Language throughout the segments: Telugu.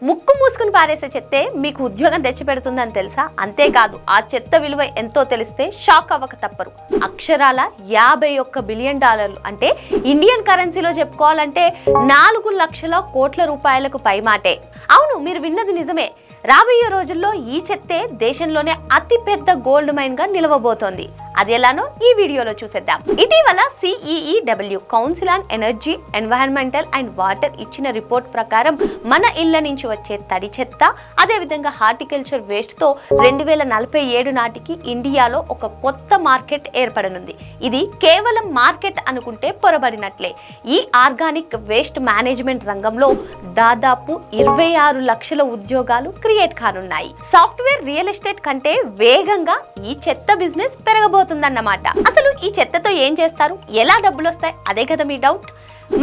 ముక్కు మూసుకుని పారేసే చెత్తే మీకు ఉద్యోగం తెచ్చిపెడుతుందని తెలుసా? అంతేకాదు ఆ చెత్త విలువ ఎంతో తెలిస్తే షాక్ అవ్వక తప్పరు. అక్షరాల $51 బిలియన్, అంటే ఇండియన్ కరెన్సీలో చెప్పుకోవాలంటే 4 లక్షల కోట్ల రూపాయలకు పైమాటే. అవును, మీరు విన్నది నిజమే. రాబోయే రోజుల్లో ఈ చెత్తే దేశంలోనే అతిపెద్ద గోల్డ్ మైన్ గా నిలవబోతోంది. అది ఎలానో ఈ వీడియోలో చూసేద్దాం. ఇటీవల CEEW council on energy, environmental and water ఇచ్చిన రిపోర్ట్ ప్రకారం మన ఇళ్ల నుంచి వచ్చే తడి చెత్త, అదేవిధంగా హార్టికల్చర్ వేస్ట్ తో 2047 నాటికి ఇండియాలో ఒక కొత్త మార్కెట్ ఏర్పడనుంది. ఇది కేవలం మార్కెట్ అనుకుంటే పొరబడినట్లే. ఈ ఆర్గానిక్ వేస్ట్ మేనేజ్మెంట్ రంగంలో దాదాపు 26 లక్షల ఉద్యోగాలు క్రియేట్ కానున్నాయి. సాఫ్ట్వేర్, రియల్ ఎస్టేట్ కంటే వేగంగా ఈ చెత్త బిజినెస్ పెరగబోతుందన్నమాట. అసలు ఈ చెత్తతో ఏం చేస్తారు, ఎలా డబ్బులు వస్తాయి, అదే కదా మీ డౌట్.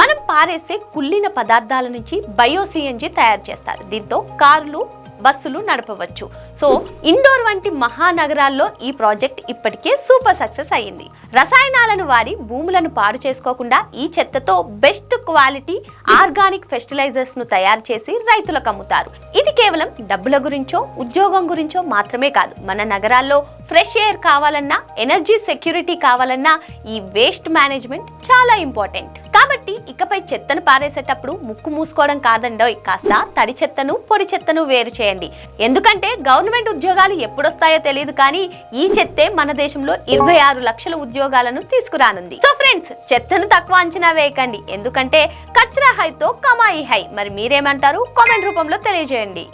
మనం పారేసే కుళ్ళిన పదార్థాల నుంచి బయో-CNG తయారు చేస్తారు. దీంతో కార్లు, బస్సులు నడపవచ్చు. సో ఇండోర్ వంటి మహానగరాల్లో ఈ ప్రాజెక్ట్ ఇప్పటికే సూపర్ సక్సెస్ అయ్యింది. రసాయనాలను వాడి భూములను పాడు చేసుకోకుండా ఈ చెత్తతో బెస్ట్ క్వాలిటీ ఆర్గానిక్ ఫెర్టిలైజర్స్ ను తయారు చేసి రైతులకు అమ్ముతారు. ఇది కేవలం డబ్బుల గురించో, ఉద్యోగం గురించో మాత్రమే కాదు. మన నగరాల్లో ఫ్రెష్ ఎయిర్ కావాలన్నా, ఎనర్జీ సెక్యూరిటీ కావాలన్నా ఈ వేస్ట్ మేనేజ్మెంట్ చాలా ఇంపార్టెంట్. కాబట్టి ఇకపై చెత్తను పారేసేటప్పుడు ముక్కు మూసుకోవడం కాదండోయ్, కాస్త తడి చెత్తను, పొడి చెత్తను వేరు చేయండి. ఎందుకంటే గవర్నమెంట్ ఉద్యోగాలు ఎప్పుడొస్తాయో తెలియదు, కానీ ఈ చెత్తే మన దేశంలో 26 లక్షల ఉద్యోగాలను తీసుకురానుంది. సో ఫ్రెండ్స్, చెత్తను తక్కువ అంచనా వేయకండి, ఎందుకంటే కచరా హైతో కమాయి హై. మరి మీరేమంటారు? కామెంట్ రూపంలో తెలియజేయండి.